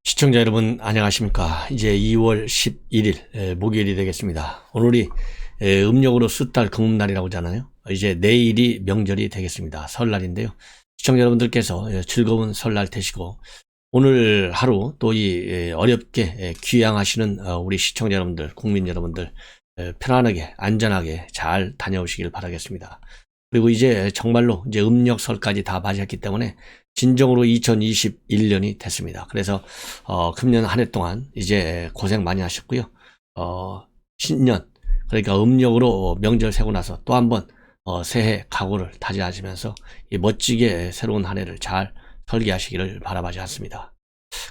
시청자 여러분 안녕하십니까. 이제 2월 11일 목요일이 되겠습니다. 오늘이 음력으로 숫달 금음날이라고 하잖아요. 이제 내일이 명절이 되겠습니다. 설날인데요. 시청자 여러분들께서 즐거운 설날 되시고 오늘 하루 또 이 어렵게 귀향하시는 우리 시청자 여러분들, 국민 여러분들 편안하게 안전하게 잘 다녀오시길 바라겠습니다. 그리고 이제 정말로 이제 음력설까지 다 맞이했기 때문에 진정으로 2021년이 됐습니다. 그래서 금년 한 해 동안 이제 고생 많이 하셨고요. 신년 그러니까 음력으로 명절 세고 나서 또 한번 새해 각오를 다지하시면서 이 멋지게 새로운 한 해를 잘 설계하시기를 바라마지 않습니다.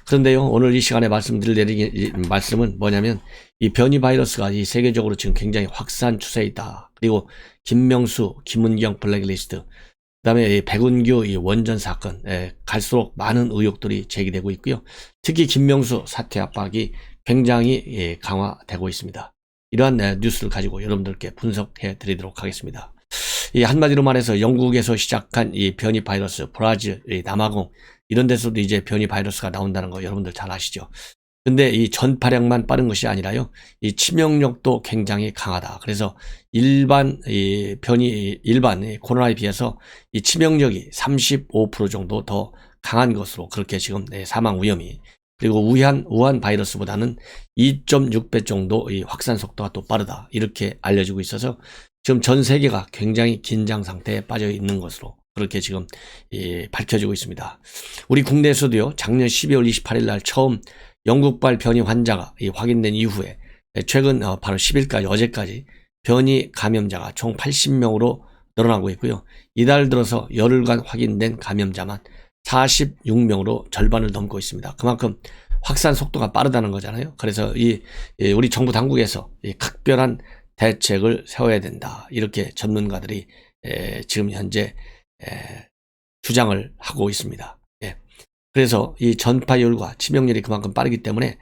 그런데요, 오늘 이 시간에 말씀드릴 말씀은 뭐냐면 이 변이 바이러스가 이 세계적으로 지금 굉장히 확산 추세에 있다. 그리고 김명수, 김은경 블랙리스트, 그다음에 백운규 이 원전 사건, 갈수록 많은 의혹들이 제기되고 있고요. 특히 김명수 사퇴 압박이 굉장히 강화되고 있습니다. 이러한 뉴스를 가지고 여러분들께 분석해 드리도록 하겠습니다. 이 한마디로 말해서 영국에서 시작한 이 변이 바이러스, 브라질, 남아공 이런 데서도 이제 변이 바이러스가 나온다는 거 여러분들 잘 아시죠? 근데 이 전파력만 빠른 것이 아니라요, 이 치명력도 굉장히 강하다. 그래서 일반 코로나에 비해서 이 치명력이 35% 정도 더 강한 것으로 그렇게 지금 사망 위험이, 그리고 우한 바이러스보다는 2.6배 정도 이 확산 속도가 또 빠르다. 이렇게 알려지고 있어서 지금 전 세계가 굉장히 긴장 상태에 빠져 있는 것으로 그렇게 지금 밝혀지고 있습니다. 우리 국내에서도요, 작년 12월 28일 날 처음 영국발 변이 환자가 확인된 이후에 최근 바로 10일까지 어제까지 변이 감염자가 총 80명으로 늘어나고 있고요. 이달 들어서 열흘간 확인된 감염자만 46명으로 절반을 넘고 있습니다. 그만큼 확산 속도가 빠르다는 거잖아요. 그래서 우리 정부 당국에서 각별한 대책을 세워야 된다. 이렇게 전문가들이 지금 현재 주장을 하고 있습니다. 그래서 이 전파율과 치명률이 그만큼 빠르기 때문에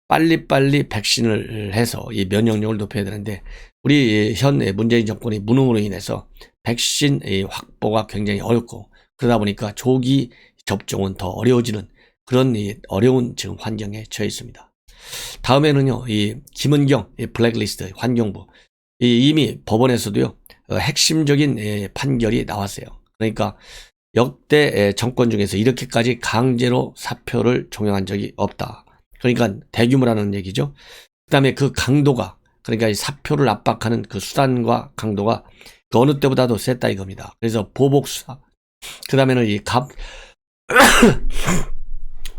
빨리빨리 백신을 해서 이 면역력을 높여야 되는데, 우리 현 문재인 정권이 무능으로 인해서 백신 확보가 굉장히 어렵고, 그러다 보니까 조기 접종은 더 어려워지는 그런 어려운 지금 환경에 처해 있습니다. 다음에는요, 이 김은경 블랙리스트 환경부, 이미 법원에서도요 핵심적인 판결이 나왔어요. 그러니까 역대 정권 중에서 이렇게까지 강제로 사표를 종용한 적이 없다. 그러니까 대규모라는 얘기죠. 그다음에 그 강도가, 그러니까 이 사표를 압박하는 그 수단과 강도가 그 어느 때보다도 셌다 이겁니다. 그래서 보복 수사, 그다음에는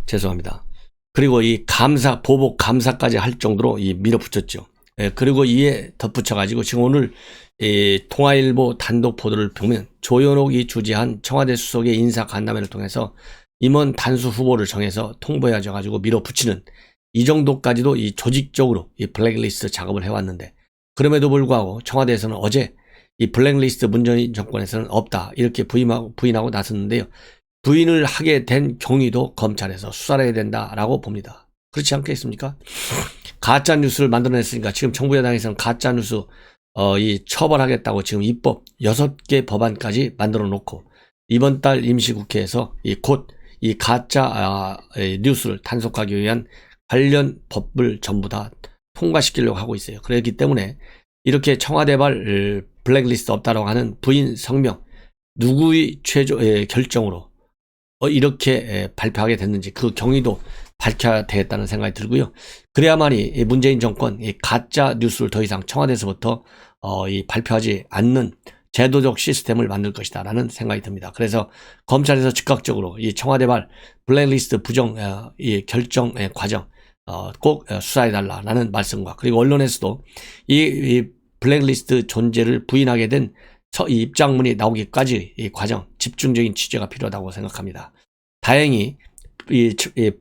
죄송합니다. 그리고 이 보복 감사까지 할 정도로 밀어붙였죠. 그리고 이에 덧붙여가지고 지금 오늘 통화일보 단독 보도를 보면 조현옥이 주재한 청와대 수석의 인사 간담회를 통해서 임원 단수 후보를 정해서 통보해가지고 밀어붙이는, 이 정도까지도 조직적으로 블랙리스트 작업을 해왔는데, 그럼에도 불구하고 청와대에서는 어제 이 블랙리스트 문재인 정권에서는 없다 이렇게 부인하고 나섰는데요. 부인을 하게 된 경위도 검찰에서 수사를 해야 된다라고 봅니다. 그렇지 않겠습니까? 가짜 뉴스를 만들어냈으니까 지금 정부 여당에서는 가짜 뉴스 처벌하겠다고 지금 입법 6개 법안까지 만들어 놓고, 이번 달 임시국회에서 곧 이 가짜 뉴스를 단속하기 위한 관련 법을 전부 다 통과시키려고 하고 있어요. 그렇기 때문에 이렇게 청와대발 블랙리스트 없다라고 하는 부인 성명, 누구의 결정으로 이렇게 발표하게 됐는지 그 경위도 밝혀야 되겠다는 생각이 들고요. 그래야만이 문재인 정권 가짜 뉴스를 더 이상 청와대에서부터 발표하지 않는 제도적 시스템을 만들 것이다 라는 생각이 듭니다. 그래서 검찰에서 즉각적으로 이 청와대발 블랙리스트 부정 결정 과정 꼭 수사해달라는 말씀과, 그리고 언론에서도 이 블랙리스트 존재를 부인하게 된 이 입장문이 나오기까지 이 과정 집중적인 취재가 필요하다고 생각합니다. 다행히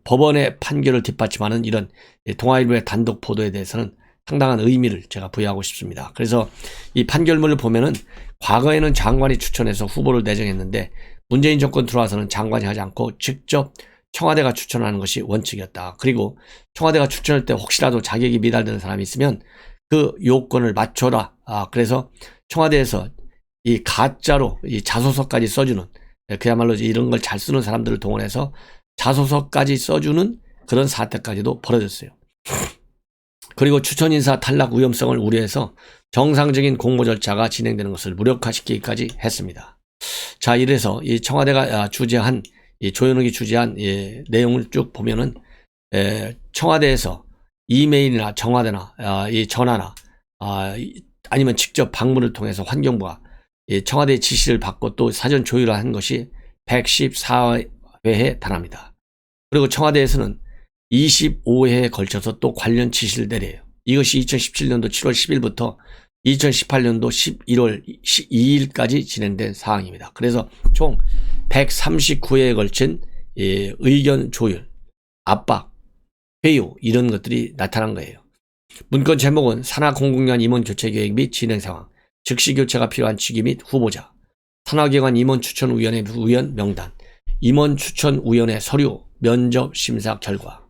법원의 판결을 뒷받침하는 이런 동아일보의 단독 보도에 대해서는 상당한 의미를 제가 부여하고 싶습니다. 그래서 이 판결문을 보면은 과거에는 장관이 추천해서 후보를 내정했는데 문재인 정권 들어와서는 장관이 하지 않고 직접 청와대가 추천하는 것이 원칙이었다. 그리고 청와대가 추천할 때 혹시라도 자격이 미달되는 사람이 있으면 그 요건을 맞춰라. 그래서 청와대에서 이 가짜로 이 자소서까지 써주는, 그야말로 이런 걸 잘 쓰는 사람들을 동원해서 자소서까지 써주는 그런 사태까지도 벌어졌어요. 그리고 추천인사 탈락 위험성을 우려해서 정상적인 공모 절차가 진행되는 것을 무력화시키기까지 했습니다. 자, 이래서 이 청와대가 주재한, 이 조현욱이 주재한 내용을 쭉 보면은, 청와대에서 이메일이나 정화대나, 이 전화나, 아니면 직접 방문을 통해서 환경부가 청와대의 지시를 받고 또 사전 조율을 한 것이 114회에 달합니다. 그리고 청와대에서는 25회에 걸쳐서 또 관련 지시를 내려요. 이것이 2017년도 7월 10일부터 2018년도 11월 2일까지 진행된 사항입니다. 그래서 총 139회에 걸친 의견 조율, 압박, 회유 이런 것들이 나타난 거예요. 문건 제목은 산하공공기관 임원 교체 계획 및 진행 상황, 즉시 교체가 필요한 직위 및 후보자, 산하기관 임원추천위원회 위원 명단, 임원추천위원회 서류, 면접 심사 결과.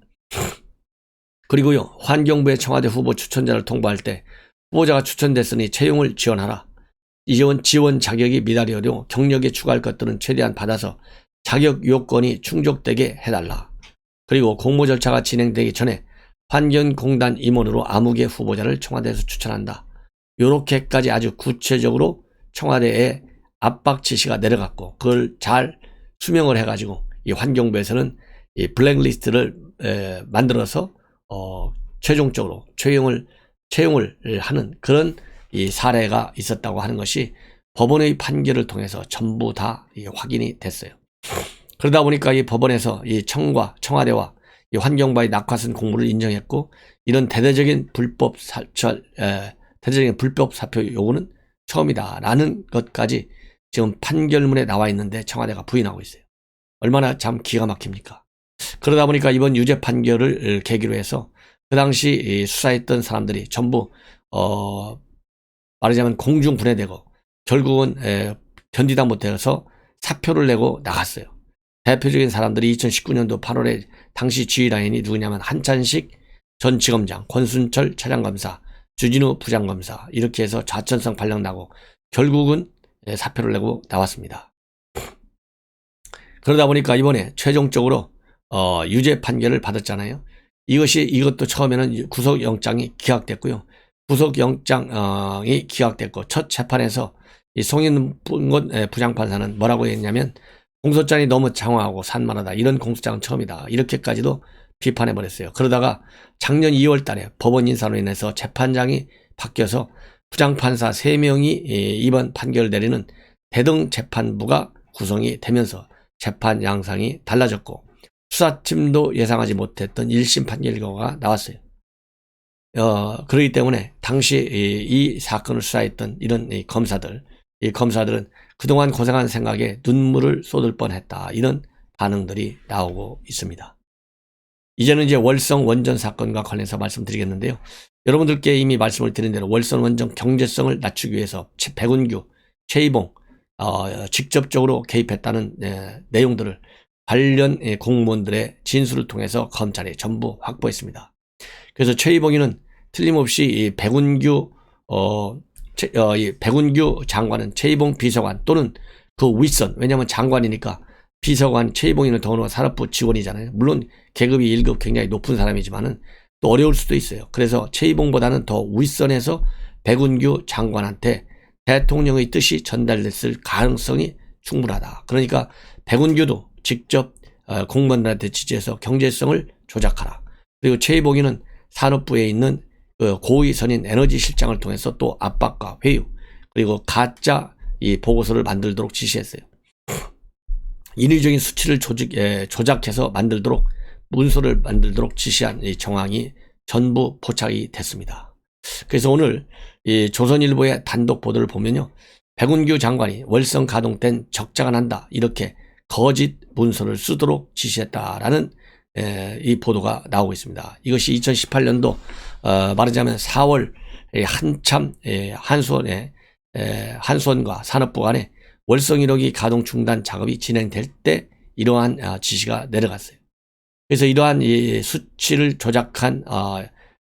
그리고요, 환경부의 청와대 후보 추천자를 통보할 때 후보자가 추천됐으니 채용을 지원하라. 지원 자격이 미달이어도 경력에 추가할 것들은 최대한 받아서 자격 요건이 충족되게 해달라. 그리고 공모 절차가 진행되기 전에 환경공단 임원으로 아무개 후보자를 청와대에서 추천한다. 요렇게까지 아주 구체적으로 청와대에 압박 지시가 내려갔고 그걸 잘 수명을 해가지고 이 환경부에서는 이 블랙리스트를 만들어서 최종적으로 채용을 하는 그런 이 사례가 있었다고 하는 것이 법원의 판결을 통해서 전부 다 확인이 됐어요. 그러다 보니까 이 법원에서 이 청와대와 이 환경부의 낙하산 공모를 인정했고 이런 대대적인 불법 사표 요구는 처음이다라는 것까지 지금 판결문에 나와 있는데 청와대가 부인하고 있어요. 얼마나 참 기가 막힙니까? 그러다 보니까 이번 유죄 판결을 계기로 해서 그 당시 수사했던 사람들이 전부 말하자면 공중 분해되고 결국은 견디다 못해서 사표를 내고 나갔어요. 대표적인 사람들이 2019년도 8월에 당시 지휘라인이 누구냐면 한찬식 전 지검장, 권순철 차장검사, 주진우 부장검사 이렇게 해서 좌천성 발령 나고 결국은 사표를 내고 나왔습니다. 그러다 보니까 이번에 최종적으로 유죄 판결을 받았잖아요. 이것도 처음에는 구속영장이 기각됐고요. 구속영장이 기각됐고 첫 재판에서 이 송인권 부장판사는 뭐라고 했냐면 공소장이 너무 장황하고 산만하다. 이런 공소장은 처음이다. 이렇게까지도 비판해버렸어요. 그러다가 작년 2월 달에 법원 인사로 인해서 재판장이 바뀌어서 부장판사 3명이 이번 판결을 내리는 대등재판부가 구성이 되면서 재판 양상이 달라졌고 수사팀도 예상하지 못했던 1심 판결 결과가 나왔어요. 그렇기 때문에 당시 이 사건을 수사했던 이런 이 검사들은 그동안 고생한 생각에 눈물을 쏟을 뻔했다. 이런 반응들이 나오고 있습니다. 이제는 이제 월성 원전 사건과 관련해서 말씀드리겠는데요. 여러분들께 이미 말씀을 드린 대로 월성 원전 경제성을 낮추기 위해서 백운규, 최이봉 직접적으로 개입했다는 내용들을 관련 공무원들의 진술을 통해서 검찰이 전부 확보했습니다. 그래서 최이봉이는 틀림없이 백운규 장관은 최이봉 비서관 또는 그 윗선, 왜냐하면 장관이니까 비서관 최이봉이는 더불어 산업부 직원이잖아요. 물론 계급이 1급 굉장히 높은 사람이지만은 또 어려울 수도 있어요. 그래서 최이봉보다는 더 윗선에서 백운규 장관한테 대통령의 뜻이 전달됐을 가능성이 충분하다. 그러니까 백운규도 직접 공무원들한테 지지해서 경제성을 조작하라. 그리고 최이봉이는 산업부에 있는 고위 선임 에너지 실장을 통해서 또 압박과 회유 그리고 가짜 이 보고서를 만들도록 지시했어요. 인위적인 수치를 조작해서 만들도록 문서를 만들도록 지시한 이 정황이 전부 포착이 됐습니다. 그래서 오늘 이 조선일보의 단독 보도를 보면요. 백운규 장관이 월성 가동된 적자가 난다. 이렇게 거짓 문서를 쓰도록 지시했다라는 이 보도가 나오고 있습니다. 이것이 2018년도 말하자면 4월 한참 한수원과 산업부 간에 월성 1호기 가동 중단 작업이 진행될 때 이러한 지시가 내려갔어요. 그래서 이러한 이 수치를 조작한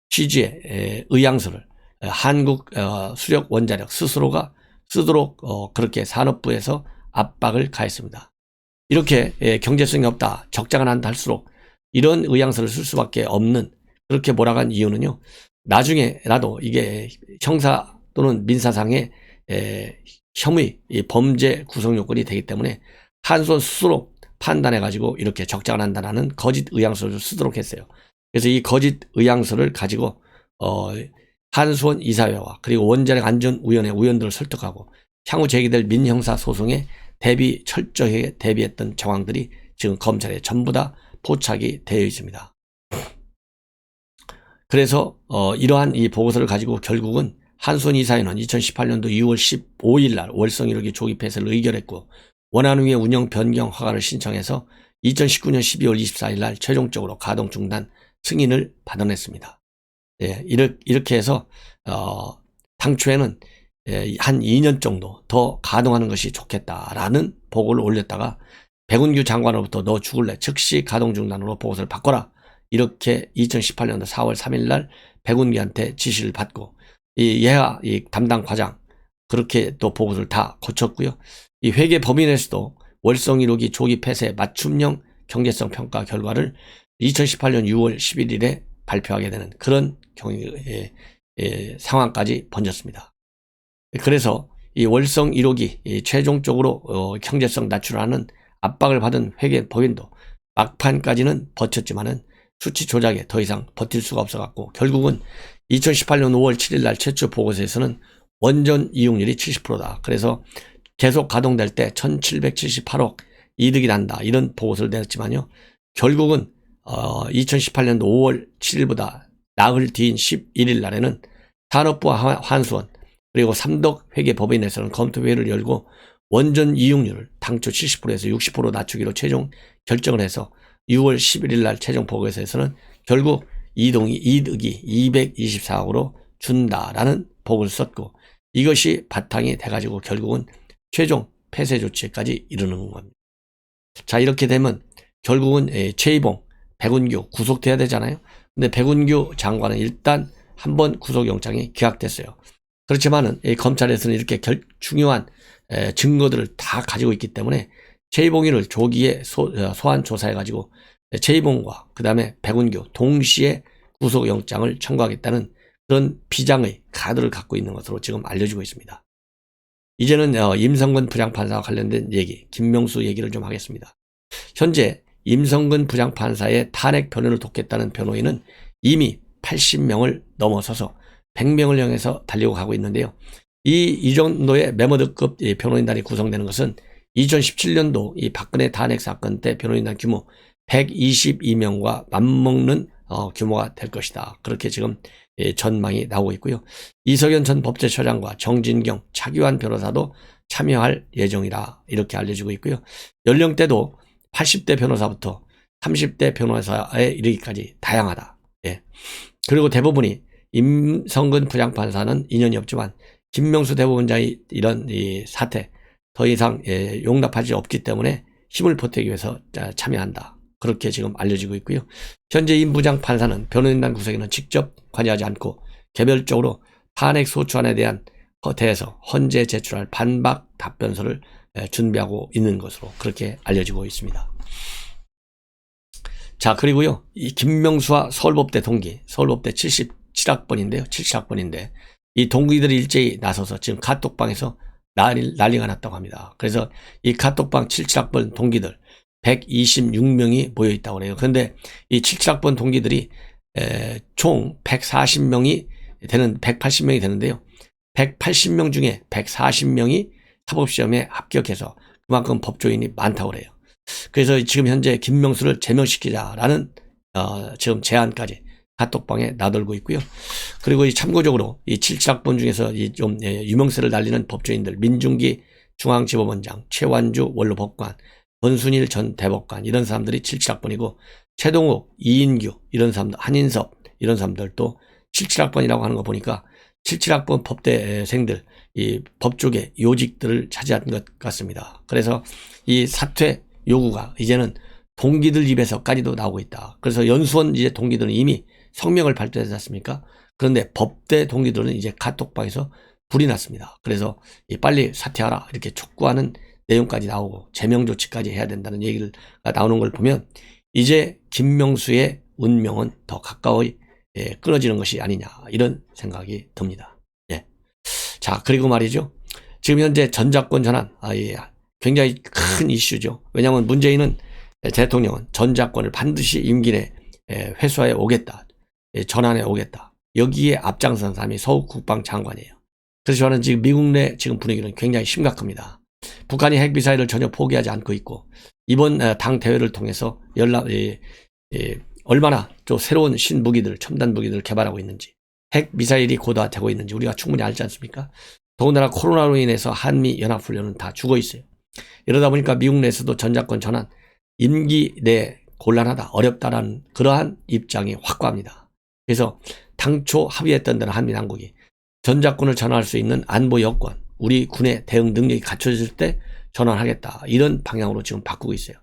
취지의 의향서를 한국 수력 원자력 스스로가 쓰도록 그렇게 산업부에서 압박을 가했습니다. 이렇게 경제성이 없다, 적자가 난다 할수록 이런 의향서를 쓸 수밖에 없는 그렇게 몰아간 이유는요. 나중에라도 이게 형사 또는 민사상의 혐의, 범죄 구성 요건이 되기 때문에 한수원 스스로 판단해가지고 이렇게 적장을 한다라는 거짓 의향서를 쓰도록 했어요. 그래서 이 거짓 의향서를 가지고 한수원 이사회와 그리고 원자력 안전위원회 위원들을 설득하고 향후 제기될 민형사 소송에 철저히 대비했던 정황들이 지금 검찰에 전부 다 포착이 되어 있습니다. 그래서 이러한 이 보고서를 가지고 결국은 한수원 이사회는 2018년도 2월 15일 날 월성 1호기 조기 폐쇄를 의결했고 원하는 후에 운영 변경 허가를 신청해서 2019년 12월 24일 날 최종적으로 가동 중단 승인을 받아냈습니다. 예, 이렇게 해서 당초에는 한 2년 정도 더 가동하는 것이 좋겠다라는 보고를 올렸다가 백운규 장관으로부터 너 죽을래 즉시 가동 중단으로 보고서를 바꿔라 이렇게 2018년도 4월 3일 날 백운규한테 지시를 받고 이 담당 과장 그렇게 또 보고서를 다 거쳤고요. 이 회계 법인에서도 월성 1호기 조기 폐쇄 맞춤형 경제성 평가 결과를 2018년 6월 11일에 발표하게 되는 그런 상황까지 번졌습니다. 그래서 이 월성 1호기 최종적으로 경제성 낮추라는 압박을 받은 회계 법인도 막판까지는 버텼지만은 수치 조작에 더 이상 버틸 수가 없어갖고 결국은 2018년 5월 7일 날 최초 보고서에서는 원전 이용률이 70%다. 그래서 계속 가동될 때 1778억 이득이 난다. 이런 보고서를 내었지만요. 결국은 2018년도 5월 7일보다 나흘 뒤인 11일 날에는 산업부와 한수원 그리고 삼덕 회계법인에서는 검토회의를 열고 원전 이용률을 당초 70%에서 60% 낮추기로 최종 결정을 해서 6월 11일 날 최종 보고서에서는 결국 이득이 224억으로 준다라는 보고를 썼고 이것이 바탕이 돼가지고 결국은 최종 폐쇄 조치까지 이르는 겁니다. 자, 이렇게 되면 결국은 최이봉, 백운규 구속돼야 되잖아요. 근데 백운규 장관은 일단 한번 구속영장이 기각됐어요. 그렇지만은 검찰에서는 이렇게 중요한 증거들을 다 가지고 있기 때문에 최이봉이를 조기에 소환 조사해가지고 최이봉과 그 다음에 백운규 동시에 구속영장을 청구하겠다는 그런 비장의 카드를 갖고 있는 것으로 지금 알려지고 있습니다. 이제는 임성근 부장판사와 관련된 얘기, 김명수 얘기를 좀 하겠습니다. 현재 임성근 부장판사의 탄핵 변호를 돕겠다는 변호인은 이미 80명을 넘어서서 100명을 향해서 달리고 가고 있는데요. 이 정도의 메모드급 변호인단이 구성되는 것은 2017년도 이 박근혜 탄핵 사건 때 변호인단 규모 122명과 맞먹는 규모가 될 것이다. 그렇게 지금 전망이 나오고 있고요. 이석연 전 법제처장과 정진경, 차기환 변호사도 참여할 예정이라 이렇게 알려지고 있고요. 연령대도 80대 변호사부터 30대 변호사에 이르기까지 다양하다. 예. 그리고 대부분이 임성근 부장판사는 인연이 없지만 김명수 대법원장이 이런 이 사태 더 이상 용납할 수 없기 때문에 힘을 보태기 위해서 참여한다. 그렇게 지금 알려지고 있고요. 현재 임 부장판사는 변호인단 구성에는 직접 관여하지 않고 개별적으로 탄핵 소추안에 대해서 헌재 제출할 반박 답변서를 준비하고 있는 것으로 그렇게 알려지고 있습니다. 자, 그리고요, 이 김명수와 서울법대 동기, 서울법대 77학번인데요, 77학번인데, 이 동기들이 일제히 나서서 지금 카톡방에서 난리가 났다고 합니다. 그래서 이 카톡방 77학번 동기들 126명이 모여 있다고 그래요. 그런데 이 77학번 동기들이 총 140명이 되는 180명이 되는데요. 180명 중에 140명이 사법시험에 합격해서 그만큼 법조인이 많다고 그래요. 그래서 지금 현재 김명수를 제명시키자라는 지금 제안까지 카톡방에 나돌고 있고요. 그리고 참고적으로 이 77학번 중에서 좀 유명세를 날리는 법조인들 민중기 중앙지법원장, 최완주 원로법관, 권순일 전 대법관 이런 사람들이 77학번이고 최동욱, 이인규 이런 사람들, 한인섭 이런 사람들도 77학번이라고 하는 거 보니까 77학번 법대생들 이 법조계 요직들을 차지한 것 같습니다. 그래서 이 사퇴 요구가 이제는 동기들 입에서까지도 나오고 있다. 그래서 연수원 이제 동기들은 이미 성명을 발표하지 않습니까? 그런데 법대 동기들은 이제 카톡방에서 불이 났습니다. 그래서 빨리 사퇴하라 이렇게 촉구하는 내용까지 나오고 제명 조치까지 해야 된다는 얘기가 나오는 걸 보면 이제 김명수의 운명은 더 가까이 끊어지는 것이 아니냐, 이런 생각이 듭니다. 예. 자, 그리고 말이죠. 지금 현재 전작권 전환, 굉장히 큰 이슈죠. 왜냐하면 문재인은 대통령은 전작권을 반드시 임기 내 회수해 오겠다, 전환해 오겠다. 여기에 앞장선 사람이 서욱 국방장관이에요. 그래서 저는 지금 미국 내 지금 분위기는 굉장히 심각합니다. 북한이 핵미사일을 전혀 포기하지 않고 있고, 이번 당 대회를 통해서 얼마나 또 새로운 신무기들, 첨단 무기들을 개발하고 있는지, 핵미사일이 고도화되고 있는지 우리가 충분히 알지 않습니까? 더군다나 코로나로 인해서 한미 연합훈련은 다 죽어 있어요. 이러다 보니까 미국 내에서도 전작권 전환, 임기 내 곤란하다, 어렵다라는 그러한 입장이 확고합니다. 그래서 당초 합의했던 대로 한미 당국이 전작권을 전환할 수 있는 안보 여건, 우리 군의 대응 능력이 갖춰질 때 전환하겠다, 이런 방향으로 지금 바꾸고 있어요.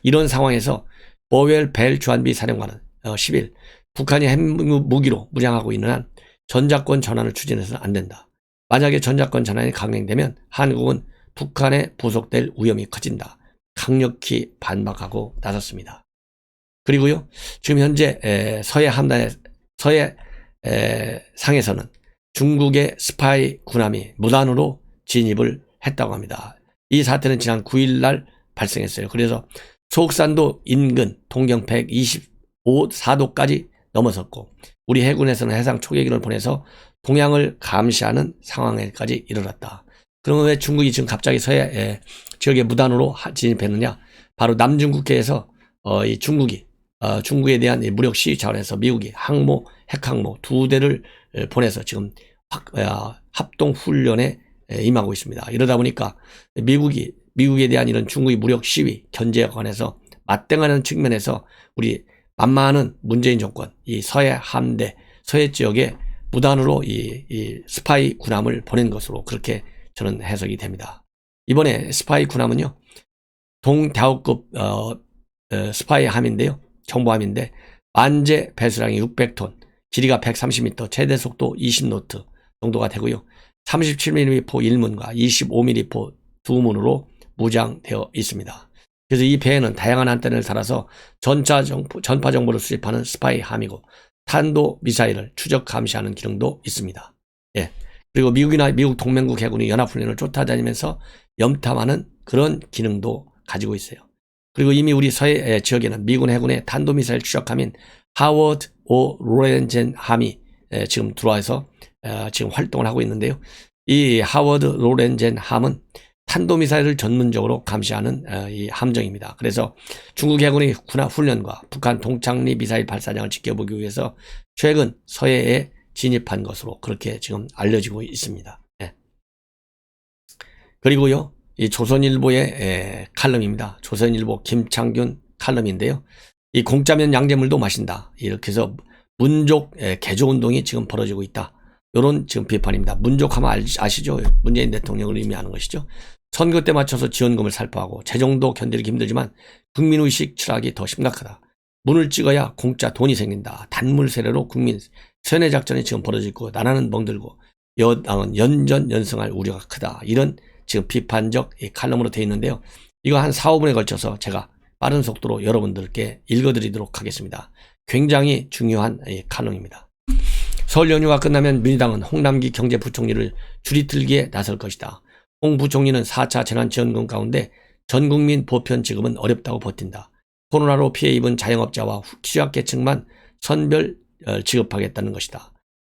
이런 상황에서 보웰 벨 주한미 사령관은 10일 북한이 핵무기로 무장하고 있는 한 전작권 전환을 추진해서는 안 된다. 만약에 전작권 전환이 강행되면 한국은 북한에 부속될 위험이 커진다. 강력히 반박하고 나섰습니다. 그리고요, 지금 현재 서해 상에서는 중국의 스파이 군함이 무단으로 진입을 했다고 합니다. 이 사태는 지난 9일 날 발생했어요. 그래서 소옥산도 인근 동경 124도까지 넘어섰고, 우리 해군에서는 해상 초계기를 보내서 동향을 감시하는 상황에까지 이르렀다. 그러면 왜 중국이 지금 갑자기 서해 지역에 무단으로 진입했느냐? 바로 남중국해에서 이 중국에 대한 무력 시위 차원에서 미국이 핵항모 2대를 보내서 지금 합동 훈련에 임하고 있습니다. 이러다 보니까 미국에 대한 이런 중국의 무력 시위 견제에 관해서 맞대응하는 측면에서 우리 만만한 문재인 정권, 이 서해 지역에 무단으로 이 스파이 군함을 보낸 것으로 그렇게 저는 해석이 됩니다. 이번에 스파이 군함은요, 동대우급 스파이 함인데요, 정보함인데 만재 배수량이 600톤, 길이가 130m, 최대 속도 20노트 정도가 되고요, 37mm 포 1문과 25mm 포 2문으로 무장되어 있습니다. 그래서 이 배에는 다양한 안테나를 달아서 전파 정보를 수집하는 스파이 함이고, 탄도 미사일을 추적 감시하는 기능도 있습니다. 예. 그리고 미국 동맹국 해군이 연합훈련을 쫓아다니면서 염탐하는 그런 기능도 가지고 있어요. 그리고 이미 우리 서해 지역에는 미군 해군의 탄도미사일 추적함인 하워드 O. 로렌젠 함이 지금 들어와서 지금 활동을 하고 있는데요. 이 하워드 로렌젠 함은 탄도미사일을 전문적으로 감시하는 이 함정입니다. 그래서 중국 해군이 군함 훈련과 북한 동창리 미사일 발사장을 지켜보기 위해서 최근 서해에 진입한 것으로 그렇게 지금 알려지고 있습니다. 네. 그리고요, 이 조선일보의 칼럼입니다. 조선일보 김창균 칼럼인데요. 이 공짜면 양재물도 마신다, 이렇게 해서 문족 개조운동이 지금 벌어지고 있다, 이런 지금 비판입니다. 문족하면 아시죠? 문재인 대통령을 의미하는 것이죠. 선거 때 맞춰서 지원금을 살포하고 재정도 견디기 힘들지만 국민의식 추락이 더 심각하다. 문을 찍어야 공짜 돈이 생긴다. 단물 세례로 국민 세뇌 작전이 지금 벌어지고 나라는 멍들고 여당은 연전연승할 우려가 크다. 이런 지금 비판적 칼럼으로 되어 있는데요. 이거 한 4, 5분에 걸쳐서 제가 빠른 속도로 여러분들께 읽어드리도록 하겠습니다. 굉장히 중요한 칼럼입니다. 설 연휴가 끝나면 민주당은 홍남기 경제부총리를 줄이틀기에 나설 것이다. 홍 부총리는 4차 재난지원금 가운데 전국민 보편 지급은 어렵다고 버틴다. 코로나로 피해 입은 자영업자와 취약계층만 선별 지급하겠다는 것이다.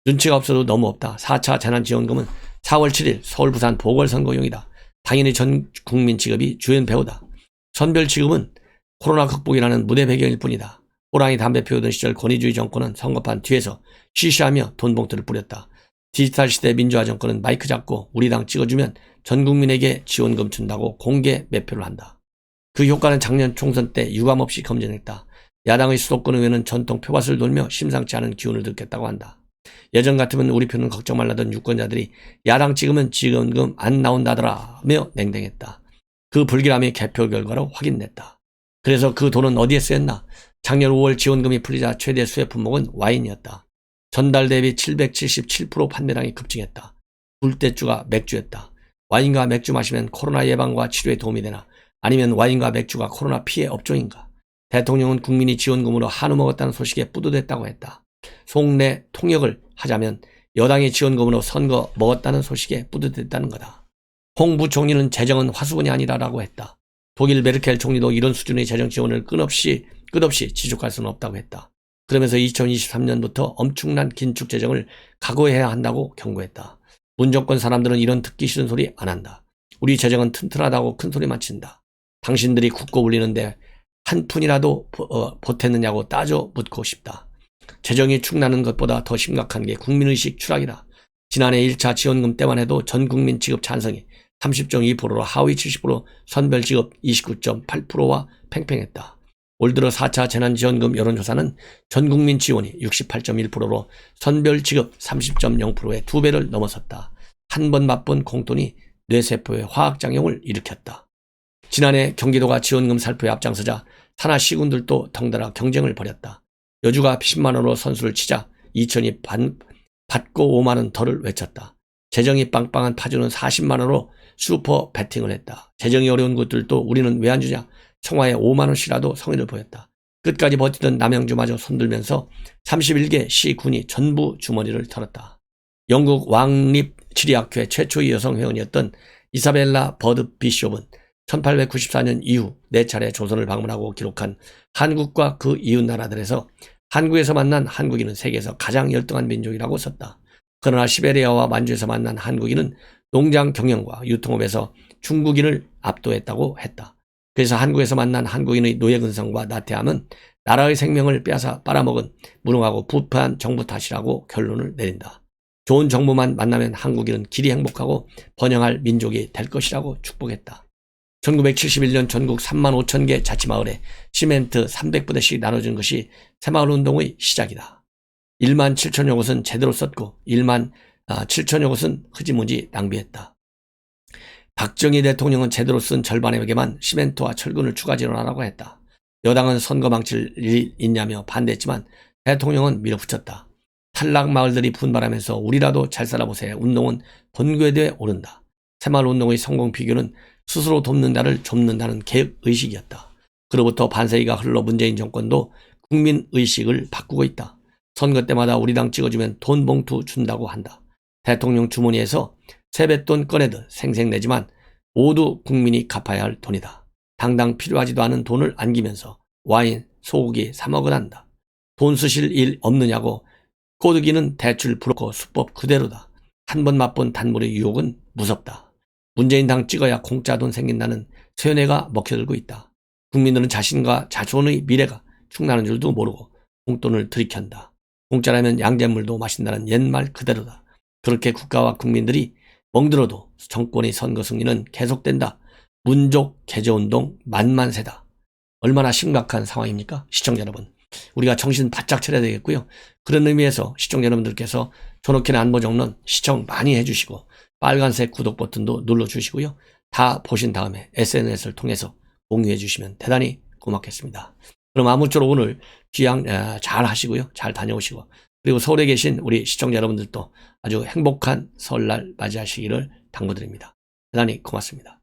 눈치가 없어도 너무 없다. 4차 재난지원금은 4월 7일 서울 부산 보궐선거용이다. 당연히 전 국민 지급이 주연 배우다. 선별 지급은 코로나 극복이라는 무대 배경일 뿐이다. 호랑이 담배 피우던 시절 권위주의 정권은 선거판 뒤에서 쉬쉬하며 돈 봉투를 뿌렸다. 디지털 시대 민주화 정권은 마이크 잡고 우리 당 찍어주면 전 국민에게 지원금 준다고 공개 매표를 한다. 그 효과는 작년 총선 때 유감없이 검증했다. 야당의 수도권 의회는 전통 표밭을 돌며 심상치 않은 기운을 들겠다고 한다. 예전 같으면 우리 표는 걱정 말라던 유권자들이 야당 찍으면 지원금 안 나온다더라며 냉랭했다. 그 불길함이 개표 결과로 확인됐다. 그래서 그 돈은 어디에 쓰였나? 작년 5월 지원금이 풀리자 최대 수혜 품목은 와인이었다. 전달 대비 777% 판매량이 급증했다. 물대주가 맥주였다. 와인과 맥주 마시면 코로나 예방과 치료에 도움이 되나? 아니면 와인과 맥주가 코로나 피해 업종인가? 대통령은 국민이 지원금으로 한우 먹었다는 소식에 뿌듯했다고 했다. 속내 통역을 하자면 여당이 지원금으로 선거 먹었다는 소식에 뿌듯했다는 거다. 홍 부총리는 재정은 화수분이 아니라라고 했다. 독일 메르켈 총리도 이런 수준의 재정 지원을 끝없이 지속할 수는 없다고 했다. 그러면서 2023년부터 엄청난 긴축 재정을 각오해야 한다고 경고했다. 문정권 사람들은 이런 듣기 싫은 소리 안 한다. 우리 재정은 튼튼하다고 큰 소리만 친다. 당신들이 굳고 울리는데 한 푼이라도 보탰느냐고 따져 묻고 싶다. 재정이 축나는 것보다 더 심각한 게 국민의식 추락이다. 지난해 1차 지원금 때만 해도 전 국민 지급 찬성이 30.2%로 하위 70%, 선별 지급 29.8%와 팽팽했다. 올 들어 4차 재난지원금 여론조사는 전 국민 지원이 68.1%로 선별 지급 30.0%의 2배를 넘어섰다. 한 번 맛본 공돈이 뇌세포의 화학작용을 일으켰다. 지난해 경기도가 지원금 살포에 앞장서자 산하 시군들도 덩달아 경쟁을 벌였다. 여주가 10만원으로 선수를 치자 이천이 받고 5만원 덜을 외쳤다. 재정이 빵빵한 파주는 40만원으로 슈퍼 배팅을 했다. 재정이 어려운 곳들도 우리는 왜 안 주냐? 청와에 5만원씩이라도 성의를 보였다. 끝까지 버티던 남양주마저 손들면서 31개 시군이 전부 주머니를 털었다. 영국 왕립지리학회 최초의 여성 회원이었던 이사벨라 버드 비숍은 1894년 이후 4차례 조선을 방문하고 기록한 한국과 그 이웃 나라들에서 한국에서 만난 한국인은 세계에서 가장 열등한 민족이라고 썼다. 그러나 시베리아와 만주에서 만난 한국인은 농장 경영과 유통업에서 중국인을 압도했다고 했다. 그래서 한국에서 만난 한국인의 노예근성과 나태함은 나라의 생명을 빼앗아 빨아먹은 무능하고 부패한 정부 탓이라고 결론을 내린다. 좋은 정부만 만나면 한국인은 길이 행복하고 번영할 민족이 될 것이라고 축복했다. 1971년 전국 3만 5천 개 자치마을에 시멘트 300부대씩 나눠준 것이 새마을운동의 시작이다. 1만 7천여 곳은 제대로 썼고 1만 7천여 곳은 흐지무지 낭비했다. 박정희 대통령은 제대로 쓴 절반에게만 시멘트와 철근을 추가 지원하라고 했다. 여당은 선거 망칠 일이 있냐며 반대했지만 대통령은 밀어붙였다. 탈락 마을들이 분발하면서 우리라도 잘 살아보세요. 운동은 본궤도에 오른다. 새마을운동의 성공 비결은 스스로 돕는다를 좁는다는 계획의식이었다. 그로부터 반세기가 흘러 문재인 정권도 국민의식을 바꾸고 있다. 선거 때마다 우리 당 찍어주면 돈 봉투 준다고 한다. 대통령 주머니에서 세뱃돈 꺼내듯 생색내지만 모두 국민이 갚아야 할 돈이다. 당장 필요하지도 않은 돈을 안기면서 와인, 소고기 사 먹으란다. 돈 쓰실 일 없느냐고 꼬드기는 대출 부르고 수법 그대로다. 한 번 맛본 단물의 유혹은 무섭다. 문재인 당 찍어야 공짜 돈 생긴다는 세뇌가 먹혀들고 있다. 국민들은 자신과 자손의 미래가 축나는 줄도 모르고 공돈을 들이켠다. 공짜라면 양잿물도 마신다는 옛말 그대로다. 그렇게 국가와 국민들이 멍들어도 정권의 선거 승리는 계속된다. 문족 개조운동 만만세다. 얼마나 심각한 상황입니까? 시청자 여러분. 우리가 정신 바짝 차려야 되겠고요. 그런 의미에서 시청자 여러분들께서 조놓기는 안보정론 시청 많이 해주시고 빨간색 구독 버튼도 눌러주시고요. 다 보신 다음에 SNS를 통해서 공유해 주시면 대단히 고맙겠습니다. 그럼 아무쪼록 오늘 귀향 잘 하시고요. 잘 다녀오시고 그리고 서울에 계신 우리 시청자 여러분들도 아주 행복한 설날 맞이하시기를 당부드립니다. 대단히 고맙습니다.